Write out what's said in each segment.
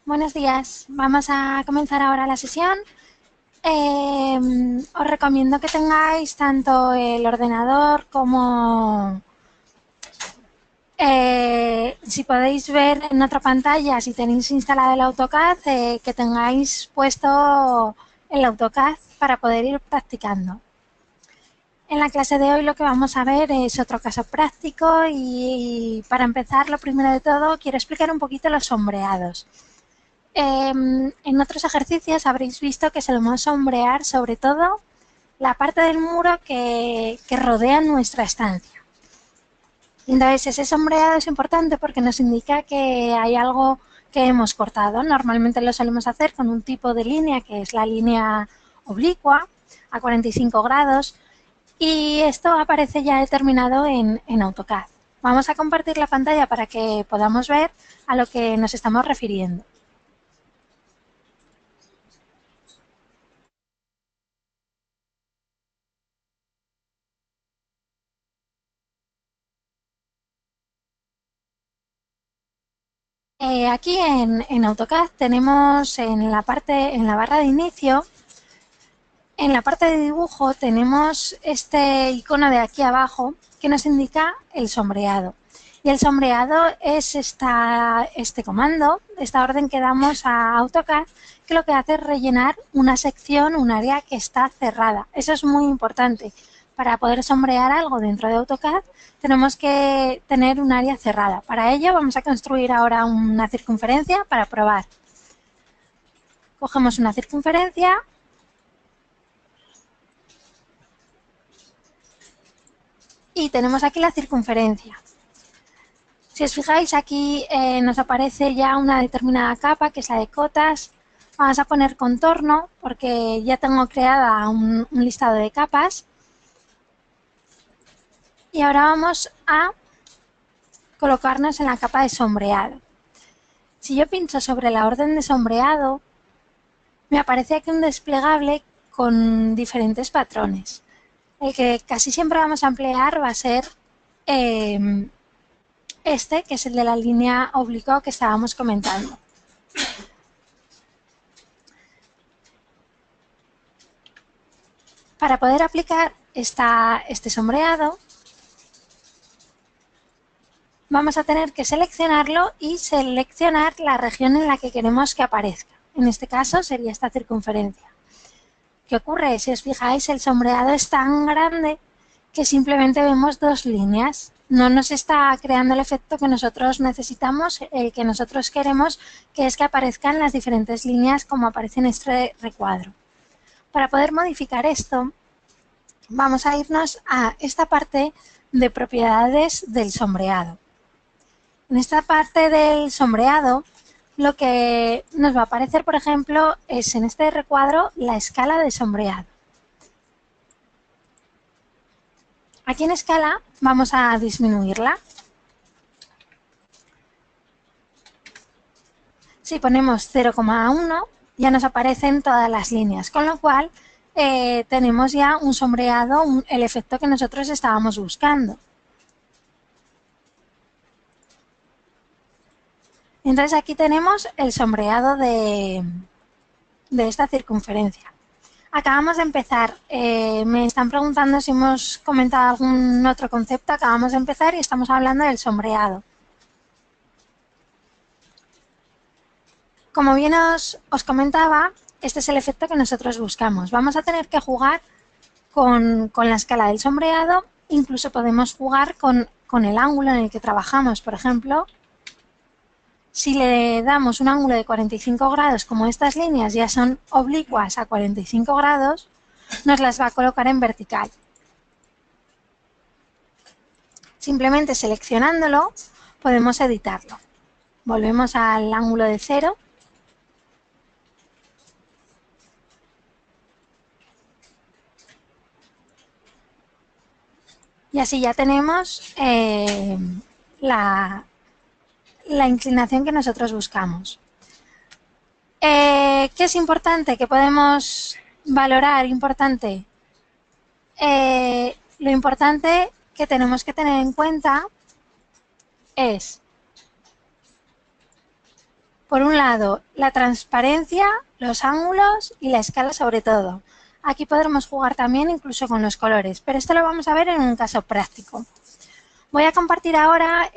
Buenos días. Vamos a comenzar ahora la sesión. Os recomiendo que tengáis tanto el ordenador como, si podéis ver en otra pantalla, si tenéis instalado el AutoCAD, que tengáis puesto el AutoCAD para poder ir practicando. En la clase de hoy lo que vamos a ver es otro caso práctico y para empezar, lo primero de todo, quiero explicar un poquito los sombreados. En otros ejercicios habréis visto que solemos sombrear sobre todo la parte del muro que rodea nuestra estancia. Entonces, ese sombreado es importante porque nos indica que hay algo que hemos cortado. Normalmente lo solemos hacer con un tipo de línea que es la línea oblicua a 45 grados y esto aparece ya determinado en AutoCAD. Vamos a compartir la pantalla para que podamos ver a lo que nos estamos refiriendo. Aquí en AutoCAD tenemos en la barra de inicio, en la parte de dibujo tenemos este icono de aquí abajo que nos indica el sombreado. Y el sombreado es este comando, esta orden que damos a AutoCAD, que lo que hace es rellenar una sección, un área que está cerrada. Eso es muy importante. Para poder sombrear algo dentro de AutoCAD tenemos que tener un área cerrada. Para ello vamos a construir ahora una circunferencia para probar. Cogemos una circunferencia y tenemos aquí la circunferencia. Si os fijáis, aquí nos aparece ya una determinada capa, que es la de cotas. Vamos a poner contorno, porque ya tengo creada un listado de capas. Y ahora vamos a colocarnos en la capa de sombreado. Si yo pincho sobre la orden de sombreado, me aparece aquí un desplegable con diferentes patrones. El que casi siempre vamos a emplear va a ser este, que es el de la línea oblicua que estábamos comentando. Para poder aplicar este sombreado, vamos a tener que seleccionarlo y seleccionar la región en la que queremos que aparezca. En este caso sería esta circunferencia. ¿Qué ocurre? Si os fijáis, el sombreado es tan grande que simplemente vemos dos líneas. No nos está creando el efecto que nosotros necesitamos, el que nosotros queremos, que es que aparezcan las diferentes líneas como aparece en este recuadro. Para poder modificar esto, vamos a irnos a esta parte de propiedades del sombreado. En esta parte del sombreado, lo que nos va a aparecer, por ejemplo, es en este recuadro la escala de sombreado. Aquí en escala vamos a disminuirla. Si ponemos 0,1 ya nos aparecen todas las líneas, con lo cual tenemos ya un sombreado, el efecto que nosotros estábamos buscando. Entonces aquí tenemos el sombreado de esta circunferencia. Acabamos de empezar. Me están preguntando si hemos comentado algún otro concepto. Acabamos de empezar y estamos hablando del sombreado. Como bien os comentaba, este es el efecto que nosotros buscamos. Vamos a tener que jugar con la escala del sombreado. Incluso podemos jugar con el ángulo en el que trabajamos. Por ejemplo, si le damos un ángulo de 45 grados, como estas líneas ya son oblicuas a 45 grados, nos las va a colocar en vertical. Simplemente seleccionándolo podemos editarlo. Volvemos al ángulo de 0. Y así ya tenemos la inclinación que nosotros buscamos. ¿Qué es importante? ¿Qué podemos valorar? Importante. Lo importante que tenemos que tener en cuenta es, Por un lado, la transparencia, los ángulos y la escala sobre todo. Aquí podremos jugar también incluso con los colores, pero esto lo vamos a ver en un caso práctico. Voy a compartir ahora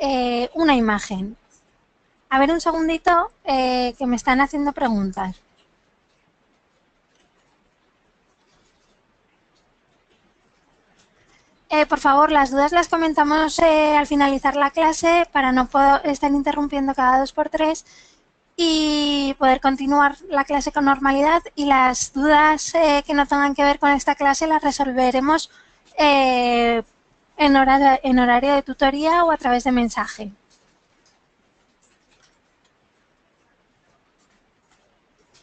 una imagen. A ver un segundito que me están haciendo preguntas. Por favor, las dudas las comentamos al finalizar la clase para no estar interrumpiendo cada 2 por 3 y poder continuar la clase con normalidad, y las dudas que no tengan que ver con esta clase las resolveremos en horario de tutoría o a través de mensaje.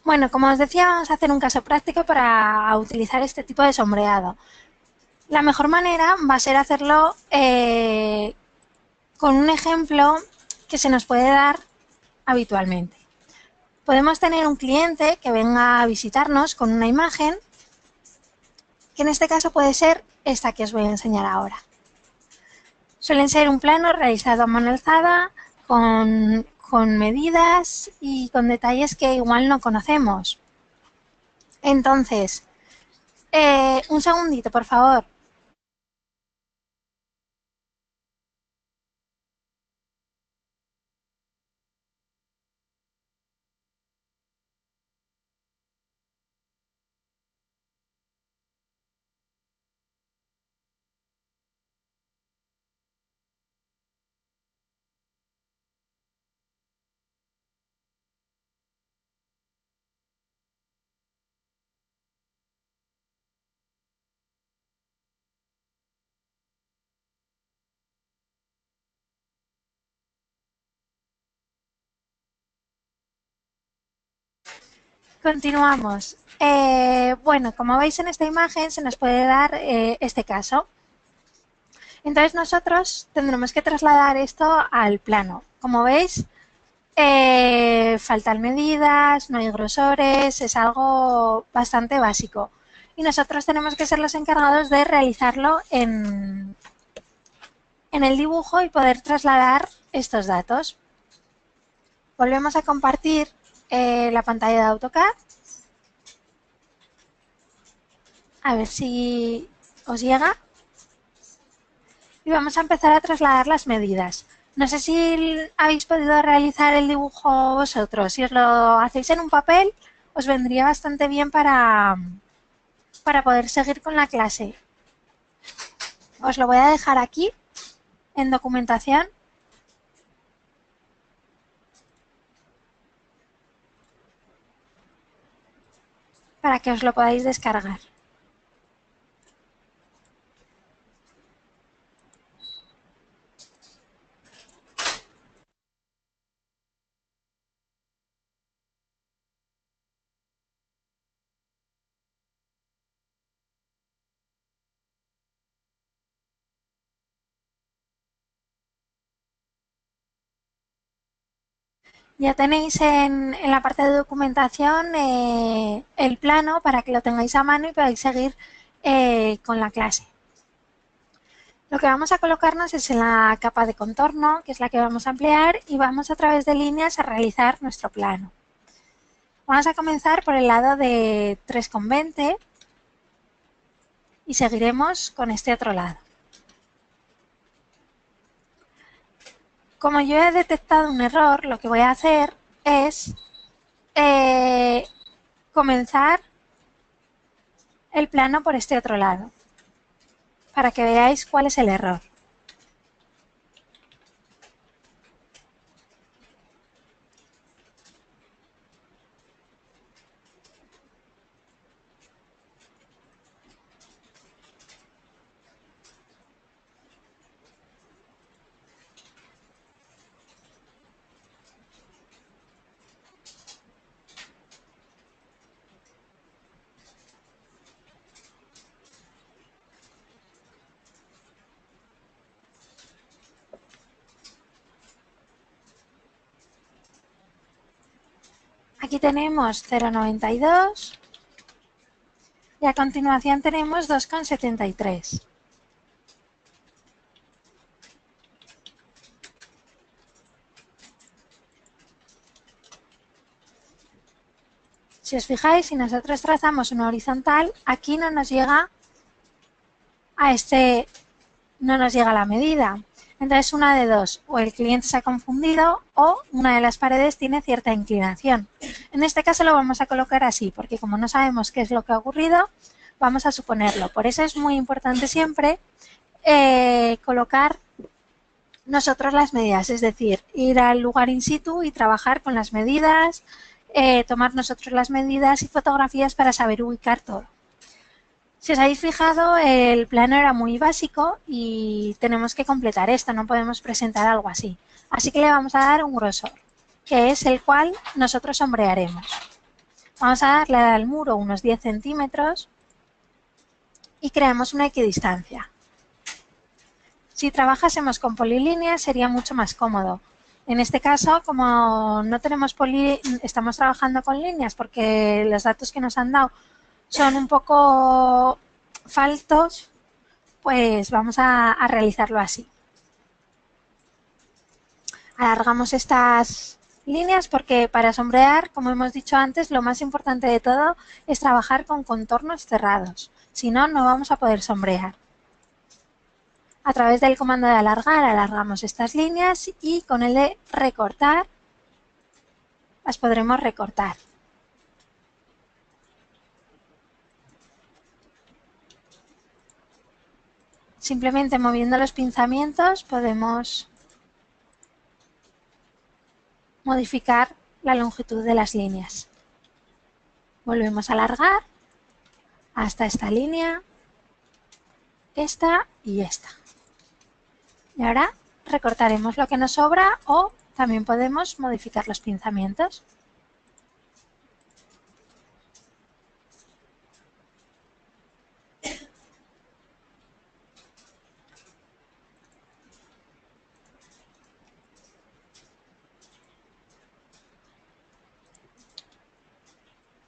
Bueno, como os decía, vamos a hacer un caso práctico para utilizar este tipo de sombreado. La mejor manera va a ser hacerlo con un ejemplo que se nos puede dar habitualmente. Podemos tener un cliente que venga a visitarnos con una imagen, que en este caso puede ser esta que os voy a enseñar ahora. Suelen ser un plano realizado a mano alzada, con medidas y con detalles que igual no conocemos. Entonces, un segundito, por favor. Continuamos. Bueno, como veis en esta imagen se nos puede dar este caso. Entonces nosotros tendremos que trasladar esto al plano. Como veis, faltan medidas, no hay grosores, es algo bastante básico. Y nosotros tenemos que ser los encargados de realizarlo en el dibujo y poder trasladar estos datos. Volvemos a compartir la pantalla de AutoCAD. A ver si os llega. Y vamos a empezar a trasladar las medidas. No sé si habéis podido realizar el dibujo vosotros. Si os lo hacéis en un papel, os vendría bastante bien para poder seguir con la clase. Os lo voy a dejar aquí, en documentación. Para que os lo podáis descargar. Ya tenéis en la parte de documentación el plano para que lo tengáis a mano y podáis seguir con la clase. Lo que vamos a colocarnos es en la capa de contorno, que es la que vamos a emplear, y vamos a través de líneas a realizar nuestro plano. Vamos a comenzar por el lado de 3,20 y seguiremos con este otro lado. Como yo he detectado un error, lo que voy a hacer es comenzar el plano por este otro lado, para que veáis cuál es el error. Aquí tenemos 0,92 y a continuación tenemos 2,73. Si os fijáis, si nosotros trazamos una horizontal, aquí no nos llega no nos llega la medida. Entonces, una de dos, o el cliente se ha confundido o una de las paredes tiene cierta inclinación. En este caso lo vamos a colocar así, porque como no sabemos qué es lo que ha ocurrido, vamos a suponerlo. Por eso es muy importante siempre colocar nosotros las medidas, es decir, ir al lugar in situ y trabajar con las medidas, tomar nosotros las medidas y fotografías para saber ubicar todo. Si os habéis fijado, el plano era muy básico y tenemos que completar esto, no podemos presentar algo así. Así que le vamos a dar un grosor, que es el cual nosotros sombrearemos. Vamos a darle al muro unos 10 centímetros y creamos una equidistancia. Si trabajásemos con polilíneas sería mucho más cómodo. En este caso, como no tenemos estamos trabajando con líneas porque los datos que nos han dado son un poco faltos, pues vamos a realizarlo así. Alargamos estas líneas porque para sombrear, como hemos dicho antes, lo más importante de todo es trabajar con contornos cerrados. Si no, no vamos a poder sombrear. A través del comando de alargar, alargamos estas líneas y con el de recortar, las podremos recortar. Simplemente moviendo los pinzamientos podemos modificar la longitud de las líneas. Volvemos a alargar hasta esta línea, esta y esta. Y ahora recortaremos lo que nos sobra o también podemos modificar los pinzamientos.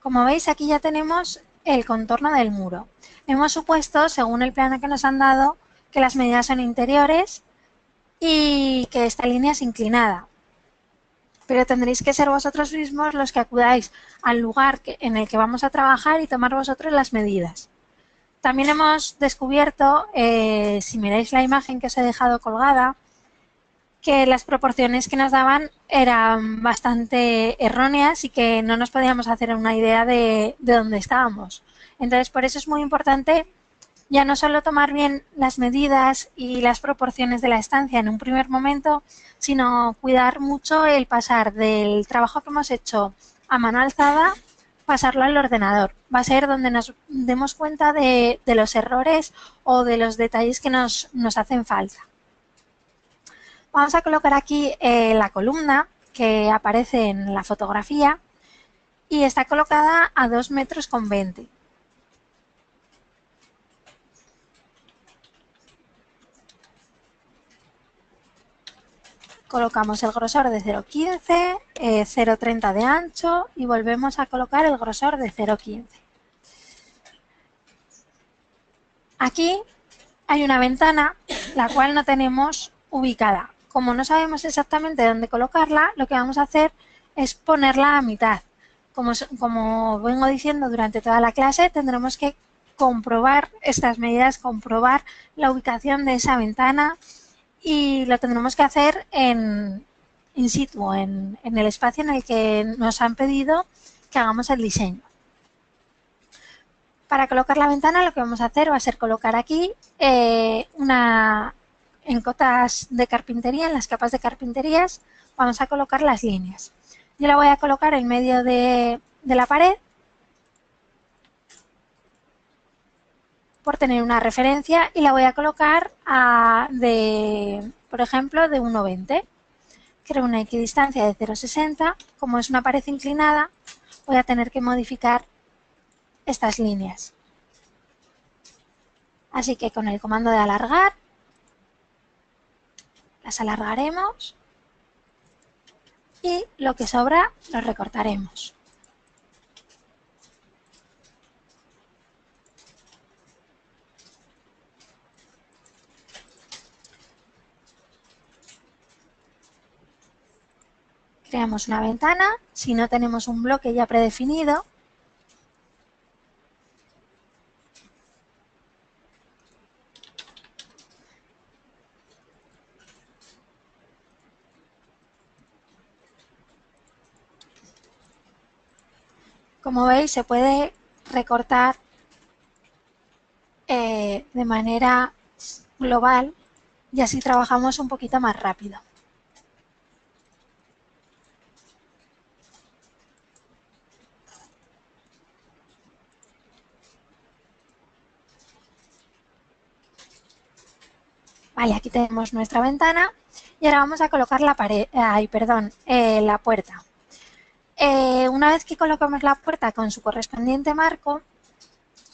Como veis, aquí ya tenemos el contorno del muro. Hemos supuesto, según el plano que nos han dado, que las medidas son interiores y que esta línea es inclinada. Pero tendréis que ser vosotros mismos los que acudáis al lugar en el que vamos a trabajar y tomar vosotros las medidas. También hemos descubierto, si miráis la imagen que os he dejado colgada, que las proporciones que nos daban eran bastante erróneas y que no nos podíamos hacer una idea de dónde estábamos. Entonces, por eso es muy importante ya no solo tomar bien las medidas y las proporciones de la estancia en un primer momento, sino cuidar mucho el pasar del trabajo que hemos hecho a mano alzada, pasarlo al ordenador. Va a ser donde nos demos cuenta de los errores o de los detalles que nos hacen falta. Vamos a colocar aquí la columna que aparece en la fotografía y está colocada a 2,20 metros. Colocamos el grosor de 0,15, 0,30 de ancho y volvemos a colocar el grosor de 0,15. Aquí hay una ventana la cual no tenemos ubicada. Como no sabemos exactamente dónde colocarla, lo que vamos a hacer es ponerla a mitad. Como vengo diciendo durante toda la clase, tendremos que comprobar estas medidas, comprobar la ubicación de esa ventana y lo tendremos que hacer in situ, en el espacio en el que nos han pedido que hagamos el diseño. Para colocar la ventana lo que vamos a hacer va a ser colocar aquí en cotas de carpintería, en las capas de carpinterías, vamos a colocar las líneas. Yo la voy a colocar en medio de la pared por tener una referencia y la voy a colocar por ejemplo, de 1,20. Creo una equidistancia de 0,60. Como es una pared inclinada, voy a tener que modificar estas líneas. Así que con el comando de alargar, las alargaremos y lo que sobra lo recortaremos. Creamos una ventana. Si no tenemos un bloque ya predefinido, Como veis, se puede recortar de manera global y así trabajamos un poquito más rápido. Vale, aquí tenemos nuestra ventana y ahora vamos a colocar la pared, la puerta. Una vez que colocamos la puerta con su correspondiente marco,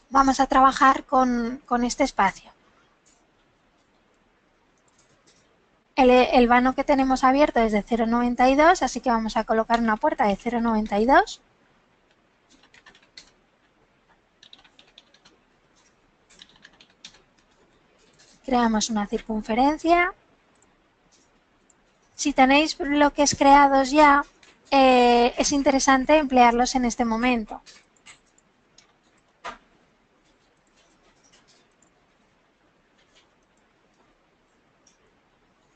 vamos a trabajar con este espacio. El vano que tenemos abierto es de 0,92, así que vamos a colocar una puerta de 0,92. Creamos una circunferencia. Si tenéis bloques creados ya, es interesante emplearlos en este momento.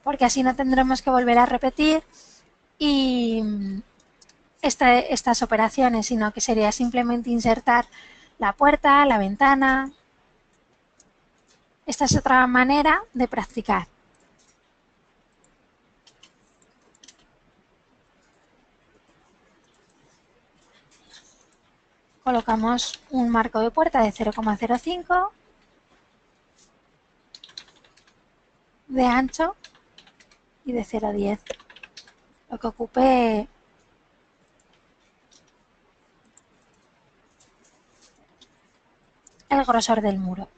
Porque así no tendremos que volver a repetir estas operaciones, sino que sería simplemente insertar la puerta, la ventana. Esta es otra manera de practicar. Colocamos un marco de puerta de 0,05 de ancho y de 0,10, lo que ocupe el grosor del muro.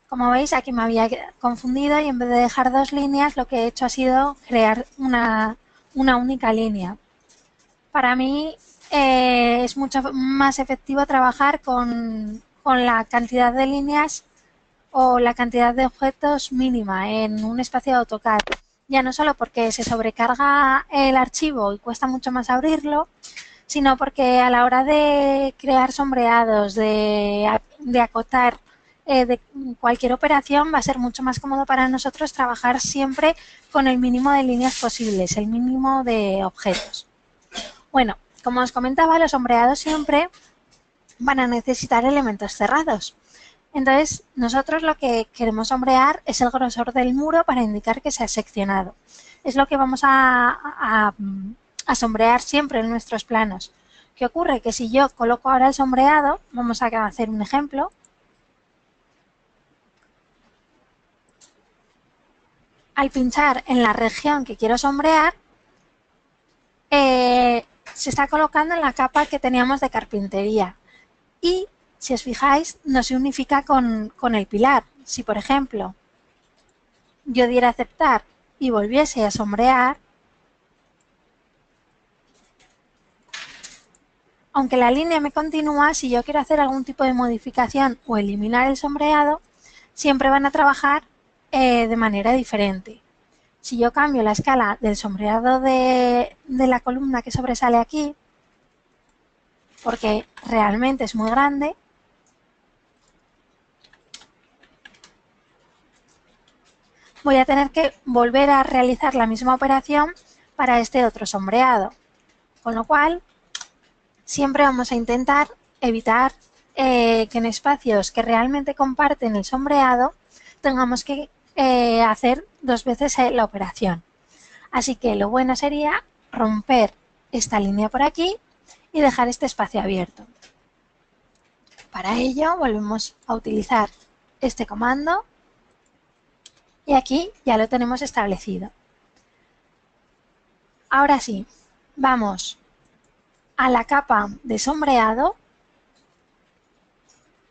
Como veis, aquí me había confundido y en vez de dejar dos líneas, lo que he hecho ha sido crear una única línea. Para mí es mucho más efectivo trabajar con la cantidad de líneas o la cantidad de objetos mínima en un espacio de AutoCAD. Ya no solo porque se sobrecarga el archivo y cuesta mucho más abrirlo, sino porque a la hora de crear sombreados, de acotar, de cualquier operación, va a ser mucho más cómodo para nosotros trabajar siempre con el mínimo de líneas posibles, el mínimo de objetos. Bueno, como os comentaba, los sombreados siempre van a necesitar elementos cerrados. Entonces, nosotros lo que queremos sombrear es el grosor del muro para indicar que se ha seccionado. Es lo que vamos a sombrear siempre en nuestros planos. ¿Qué ocurre? Que si yo coloco ahora el sombreado, vamos a hacer un ejemplo. Al pinchar en la región que quiero sombrear, se está colocando en la capa que teníamos de carpintería. Y, si os fijáis, no se unifica con el pilar. Si, por ejemplo, yo diera a aceptar y volviese a sombrear, aunque la línea me continúa, si yo quiero hacer algún tipo de modificación o eliminar el sombreado, siempre van a trabajar de manera diferente. Si yo cambio la escala del sombreado de la columna que sobresale aquí, porque realmente es muy grande, voy a tener que volver a realizar la misma operación para este otro sombreado. Con lo cual, siempre vamos a intentar evitar que en espacios que realmente comparten el sombreado tengamos que hacer dos veces la operación. Así que lo bueno sería romper esta línea por aquí y dejar este espacio abierto. Para ello volvemos a utilizar este comando y aquí ya lo tenemos establecido. Ahora sí, vamos a la capa de sombreado.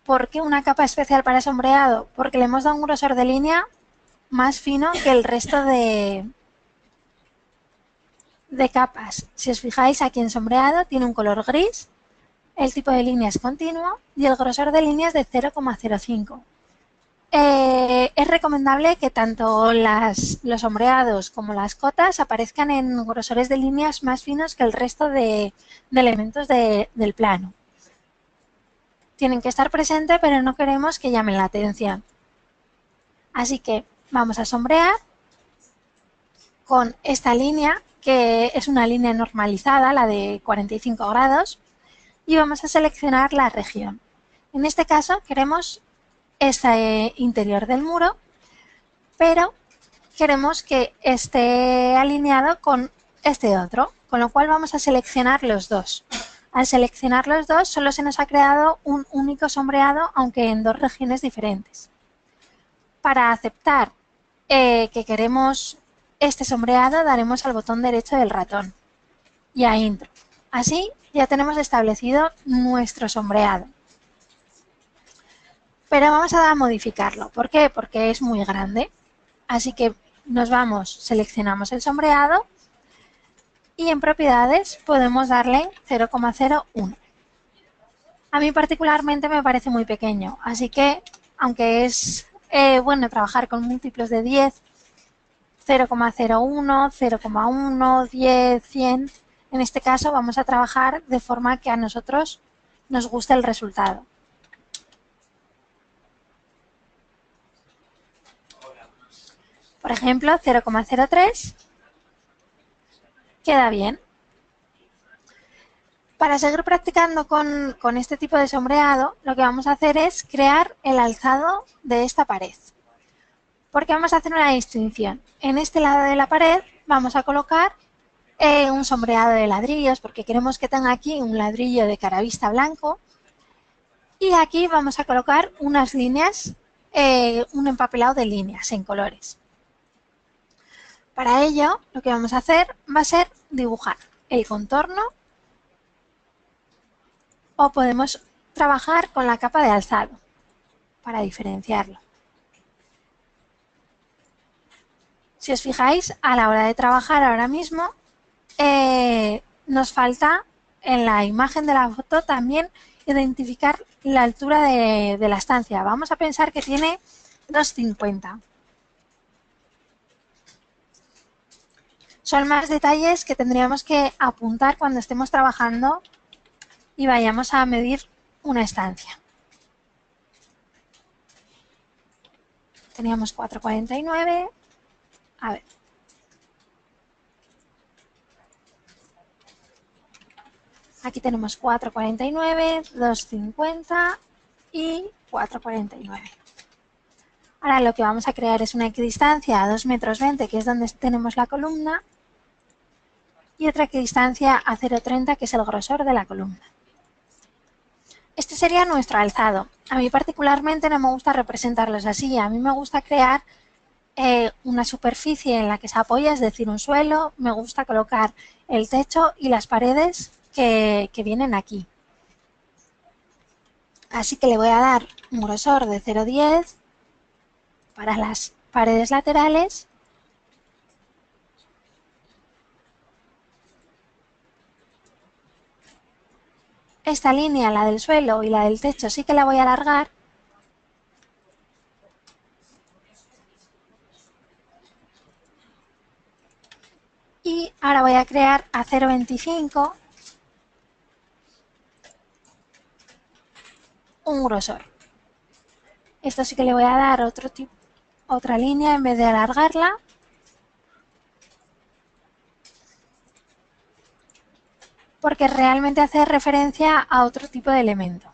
¿Por qué una capa especial para sombreado? Porque le hemos dado un grosor de línea más fino que el resto de capas. Si os fijáis, aquí en sombreado tiene un color gris, el tipo de línea es continuo y el grosor de línea es de 0,05. Es recomendable que tanto los sombreados como las cotas aparezcan en grosores de líneas más finos que el resto de elementos del plano. Tienen que estar presentes, pero no queremos que llamen la atención. Así que vamos a sombrear con esta línea, que es una línea normalizada, la de 45 grados, y vamos a seleccionar la región. En este caso queremos este interior del muro, pero queremos que esté alineado con este otro, con lo cual vamos a seleccionar los dos. Al seleccionar los dos solo se nos ha creado un único sombreado, aunque en dos regiones diferentes. Para aceptar que queremos este sombreado, daremos al botón derecho del ratón y a Intro. Así ya tenemos establecido nuestro sombreado. Pero vamos a modificarlo. ¿Por qué? Porque es muy grande. Así que nos vamos, seleccionamos el sombreado y en propiedades podemos darle 0,01. A mí particularmente me parece muy pequeño, así que aunque es bueno trabajar con múltiplos de 10, 0,01, 0,1, 10, 100, en este caso vamos a trabajar de forma que a nosotros nos guste el resultado. Por ejemplo, 0,03 queda bien. Para seguir practicando con este tipo de sombreado, lo que vamos a hacer es crear el alzado de esta pared. Porque vamos a hacer una distinción. En este lado de la pared vamos a colocar un sombreado de ladrillos, porque queremos que tenga aquí un ladrillo de caravista blanco. Y aquí vamos a colocar unas líneas, un empapelado de líneas en colores. Para ello, lo que vamos a hacer va a ser dibujar el contorno o podemos trabajar con la capa de alzado para diferenciarlo. Si os fijáis, a la hora de trabajar ahora mismo, nos falta en la imagen de la foto también identificar la altura de la estancia. Vamos a pensar que tiene 2,50. Son más detalles que tendríamos que apuntar cuando estemos trabajando y vayamos a medir una estancia. Teníamos 4,49. A ver. Aquí tenemos 4,49, 2,50 y 4,49. Ahora lo que vamos a crear es una equidistancia a 2,20 metros, que es donde tenemos la columna, y otra equidistancia a 0,30, que es el grosor de la columna. Este sería nuestro alzado. A mí particularmente no me gusta representarlos así. A mí me gusta crear una superficie en la que se apoya, es decir, un suelo. Me gusta colocar el techo y las paredes que vienen aquí. Así que le voy a dar un grosor de 0,10 para las paredes laterales. Esta línea, la del suelo y la del techo, sí que la voy a alargar. Y ahora voy a crear a 0,25 un grosor. Esto sí que le voy a dar otra línea en vez de alargarla. Porque realmente hace referencia a otro tipo de elemento.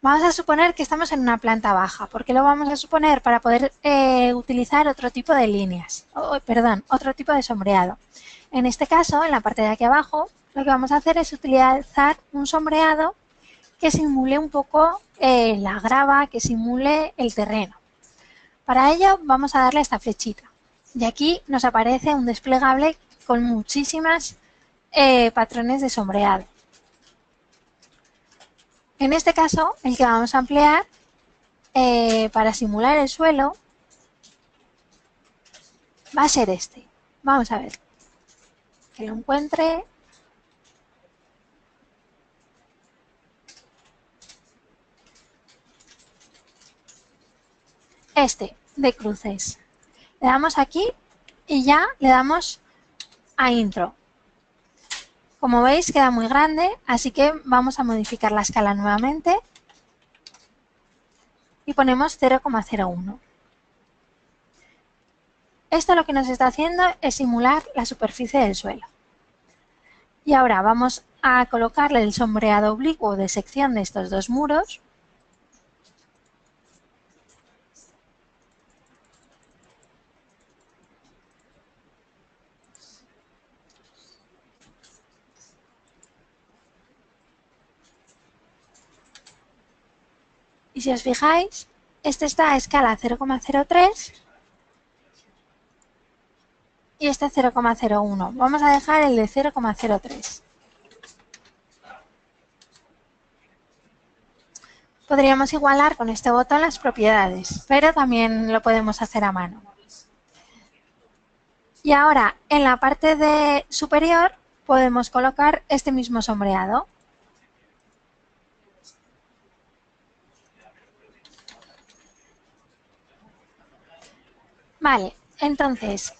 Vamos a suponer que estamos en una planta baja. ¿Por qué lo vamos a suponer? Para poder utilizar otro tipo de líneas, otro tipo de sombreado. En este caso, en la parte de aquí abajo, lo que vamos a hacer es utilizar un sombreado que simule un poco la grava, que simule el terreno. Para ello vamos a darle esta flechita. Y aquí nos aparece un desplegable con muchísimas patrones de sombreado. En este caso, el que vamos a emplear para simular el suelo va a ser este. Vamos a ver. Que lo encuentre. Este, de cruces. Le damos aquí y ya le damos a Intro. Como veis queda muy grande, así que vamos a modificar la escala nuevamente y ponemos 0,01. Esto lo que nos está haciendo es simular la superficie del suelo. Y ahora vamos a colocarle el sombreado oblicuo de sección de estos dos muros. Y si os fijáis, este está a escala 0,03 y este 0,01. Vamos a dejar el de 0,03. Podríamos igualar con este botón las propiedades, pero también lo podemos hacer a mano. Y ahora, en la parte superior, podemos colocar este mismo sombreado. Vale, entonces,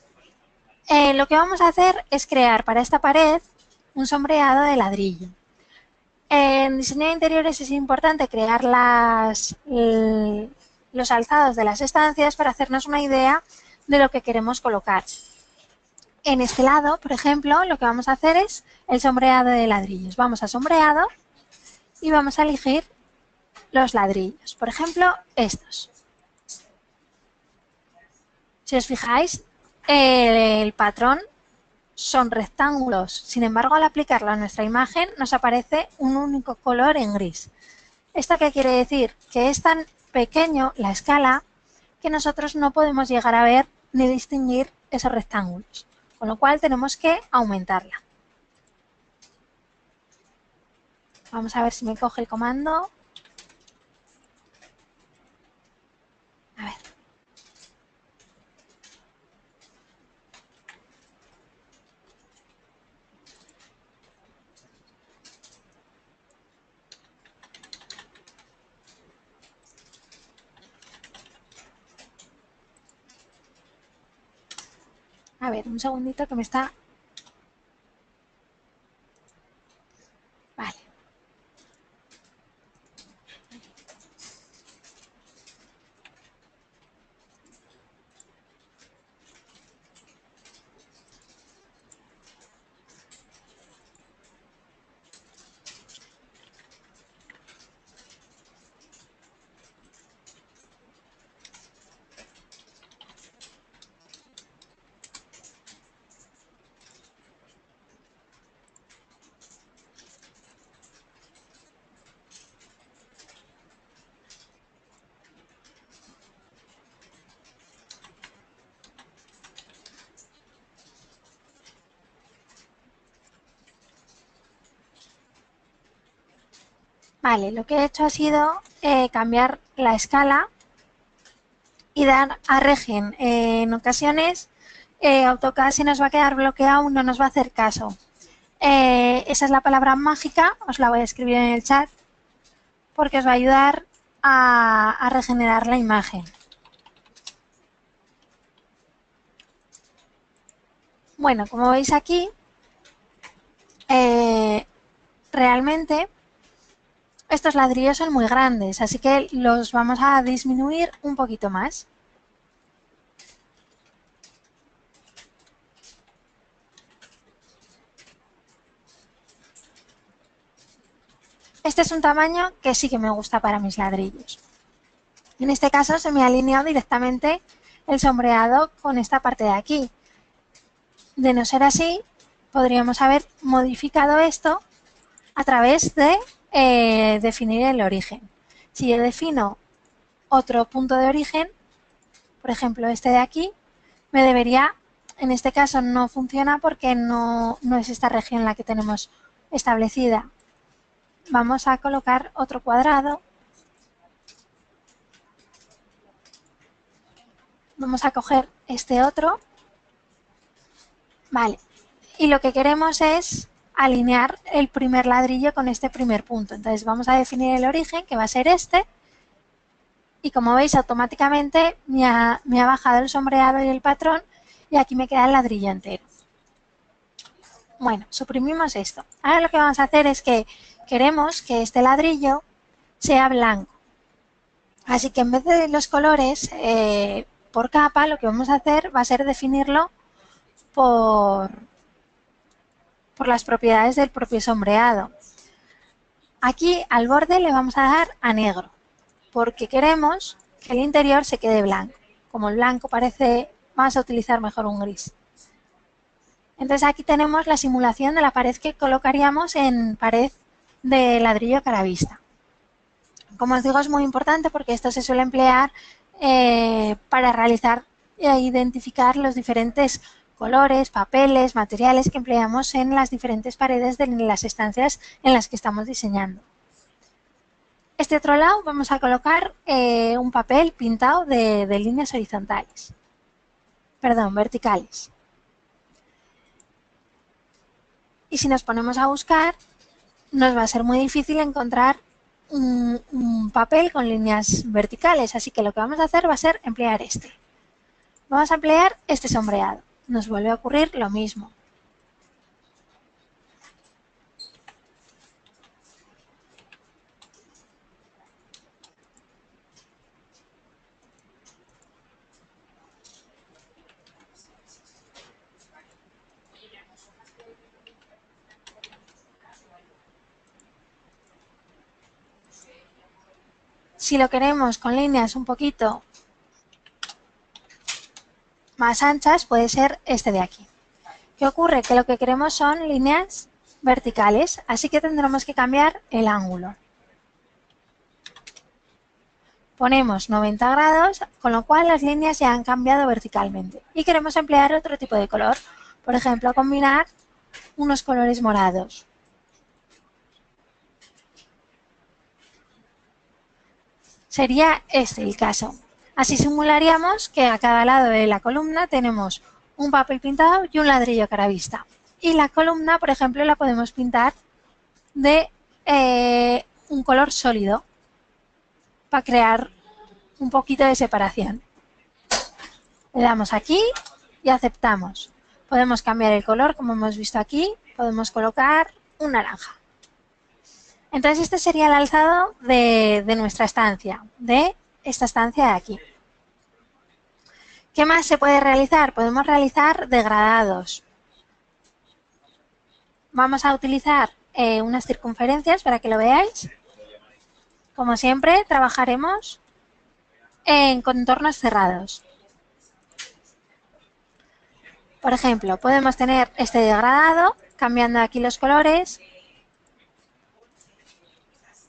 lo que vamos a hacer es crear para esta pared un sombreado de ladrillo. En diseño de interiores es importante crear los alzados de las estancias para hacernos una idea de lo que queremos colocar. En este lado, por ejemplo, lo que vamos a hacer es el sombreado de ladrillos. Vamos a sombreado y vamos a elegir los ladrillos. Por ejemplo, estos. Si os fijáis, el patrón son rectángulos. Sin embargo, al aplicarlo a nuestra imagen, nos aparece un único color en gris. ¿Esto qué quiere decir? Que es tan pequeño la escala que nosotros no podemos llegar a ver ni distinguir esos rectángulos. Con lo cual tenemos que aumentarla. Vamos a ver si me coge el comando. A ver. A ver, un segundito que me está... Vale. Vale, lo que he hecho ha sido cambiar la escala y dar a Regen. En ocasiones AutoCAD si nos va a quedar bloqueado no nos va a hacer caso. Esa es la palabra mágica, os la voy a escribir en el chat porque os va a ayudar a regenerar la imagen. Bueno, como veis aquí, realmente estos ladrillos son muy grandes, así que los vamos a disminuir un poquito más. Este es un tamaño que sí que me gusta para mis ladrillos. En este caso se me ha alineado directamente el sombreado con esta parte de aquí. De no ser así, podríamos haber modificado esto a través de definir el origen. Si yo defino otro punto de origen, por ejemplo este de aquí, me debería, en este caso no funciona porque no es esta región la que tenemos establecida. Vamos a colocar otro cuadrado. Vamos a coger este otro. Vale. Y lo que queremos es alinear el primer ladrillo con este primer punto. Entonces vamos a definir el origen, que va a ser este. Y como veis, automáticamente me ha bajado el sombreado y el patrón. Y aquí me queda el ladrillo entero. Bueno, suprimimos esto. Ahora lo que vamos a hacer es que queremos que este ladrillo sea blanco. Así que en vez de los colores por capa, lo que vamos a hacer va a ser definirlo por por las propiedades del propio sombreado. Aquí al borde le vamos a dar a negro, porque queremos que el interior se quede blanco. Como el blanco parece, vamos a utilizar mejor un gris. Entonces aquí tenemos la simulación de la pared que colocaríamos en pared de ladrillo caravista. Como os digo, es muy importante porque esto se suele emplear para realizar e identificar los diferentes colores, papeles, materiales que empleamos en las diferentes paredes de las estancias en las que estamos diseñando. Este otro lado vamos a colocar un papel pintado de líneas horizontales, perdón, verticales. Y si nos ponemos a buscar, nos va a ser muy difícil encontrar un papel con líneas verticales, así que lo que vamos a hacer va a ser emplear este. Vamos a emplear este sombreado. Nos vuelve a ocurrir lo mismo. Si lo queremos con líneas un poquito más anchas, puede ser este de aquí. ¿Qué ocurre? Que lo que queremos son líneas verticales, así que tendremos que cambiar el ángulo. Ponemos 90 grados, con lo cual las líneas ya han cambiado verticalmente. Y queremos emplear otro tipo de color. Por ejemplo, combinar unos colores morados. Sería este el caso. Así simularíamos que a cada lado de la columna tenemos un papel pintado y un ladrillo caravista. Y la columna, por ejemplo, la podemos pintar de un color sólido para crear un poquito de separación. Le damos aquí y aceptamos. Podemos cambiar el color, como hemos visto aquí. Podemos colocar un naranja. Entonces este sería el alzado de nuestra estancia, de esta estancia de aquí. ¿Qué más se puede realizar? Podemos realizar degradados. Vamos a utilizar unas circunferencias para que lo veáis. Como siempre, trabajaremos en contornos cerrados. Por ejemplo, podemos tener este degradado, cambiando aquí los colores,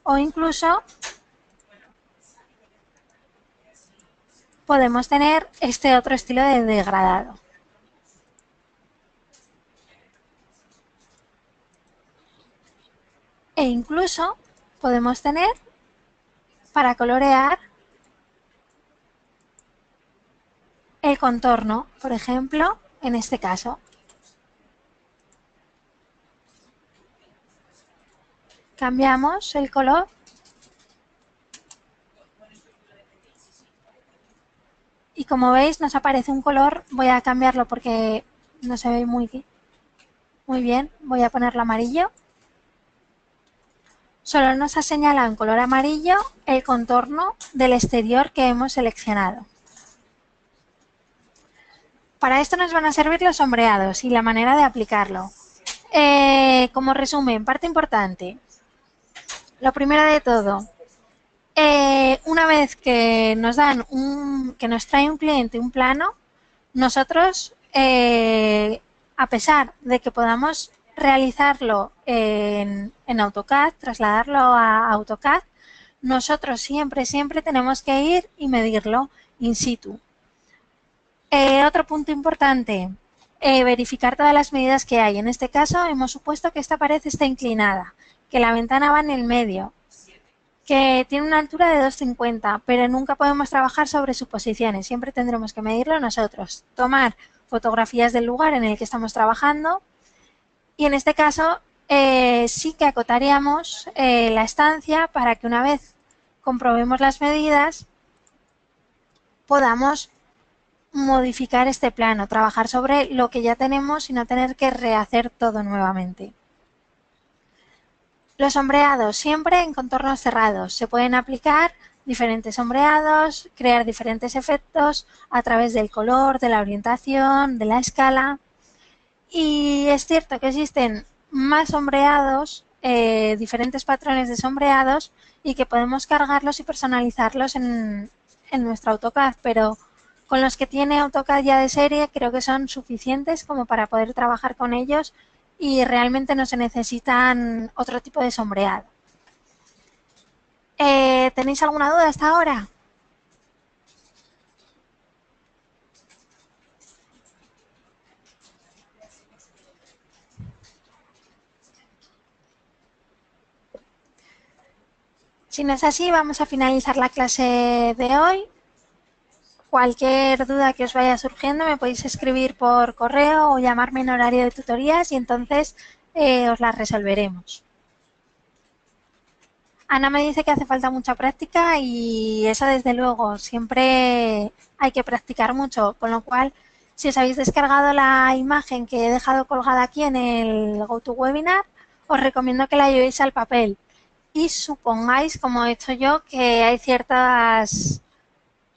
o incluso podemos tener este otro estilo de degradado. E incluso podemos tener para colorear el contorno, por ejemplo, en este caso. Cambiamos el color y como veis nos aparece un color. Voy a cambiarlo porque no se ve muy bien. Voy a ponerlo amarillo. Solo nos ha señalado en color amarillo el contorno del exterior que hemos seleccionado. Para esto nos van a servir los sombreados y la manera de aplicarlo. Como resumen, parte importante. Lo primero de todo, una vez que nos dan que nos trae un cliente un plano, nosotros, a pesar de que podamos realizarlo en AutoCAD, trasladarlo a AutoCAD, nosotros siempre tenemos que ir y medirlo in situ. Otro punto importante, verificar todas las medidas que hay. En este caso hemos supuesto que esta pared está inclinada, que la ventana va en el medio, que tiene una altura de 2,50, pero nunca podemos trabajar sobre suposiciones, siempre tendremos que medirlo nosotros, tomar fotografías del lugar en el que estamos trabajando y en este caso sí que acotaríamos la estancia para que una vez comprobemos las medidas podamos modificar este plano, trabajar sobre lo que ya tenemos y no tener que rehacer todo nuevamente. Los sombreados siempre en contornos cerrados. Se pueden aplicar diferentes sombreados, crear diferentes efectos a través del color, de la orientación, de la escala. Y es cierto que existen más sombreados, diferentes patrones de sombreados y que podemos cargarlos y personalizarlos en nuestro AutoCAD, pero con los que tiene AutoCAD ya de serie creo que son suficientes como para poder trabajar con ellos y realmente no se necesitan otro tipo de sombreado. ¿Tenéis alguna duda hasta ahora? Si no es así, vamos a finalizar la clase de hoy. Cualquier duda que os vaya surgiendo me podéis escribir por correo o llamarme en horario de tutorías y entonces os las resolveremos. Ana me dice que hace falta mucha práctica y eso desde luego, siempre hay que practicar mucho, con lo cual si os habéis descargado la imagen que he dejado colgada aquí en el GoToWebinar, os recomiendo que la llevéis al papel y supongáis, como he hecho yo, que hay ciertas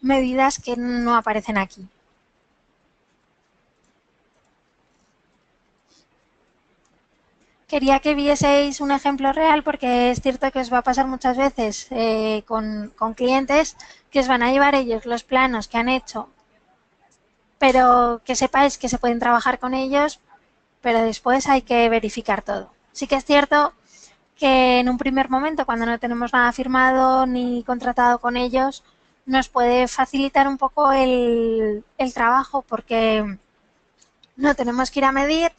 medidas que no aparecen aquí. Quería que vieseis un ejemplo real porque es cierto que os va a pasar muchas veces con clientes que os van a llevar ellos los planos que han hecho, pero que sepáis que se pueden trabajar con ellos, pero después hay que verificar todo. Sí que es cierto que en un primer momento, cuando no tenemos nada firmado ni contratado con ellos, nos puede facilitar un poco el trabajo porque no tenemos que ir a medir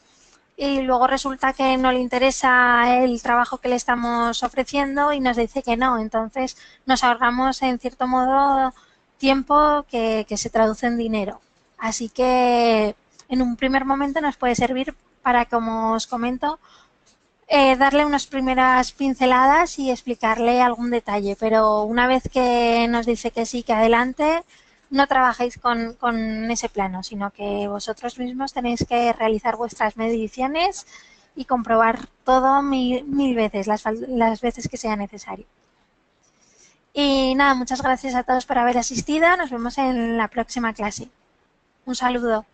y luego resulta que no le interesa el trabajo que le estamos ofreciendo y nos dice que no. Entonces nos ahorramos en cierto modo tiempo que se traduce en dinero. Así que en un primer momento nos puede servir para, como os comento, darle unas primeras pinceladas y explicarle algún detalle, pero una vez que nos dice que sí, que adelante, no trabajéis con ese plano, sino que vosotros mismos tenéis que realizar vuestras mediciones y comprobar todo mil veces, las veces que sea necesario. Y nada, muchas gracias a todos por haber asistido. Nos vemos en la próxima clase. Un saludo.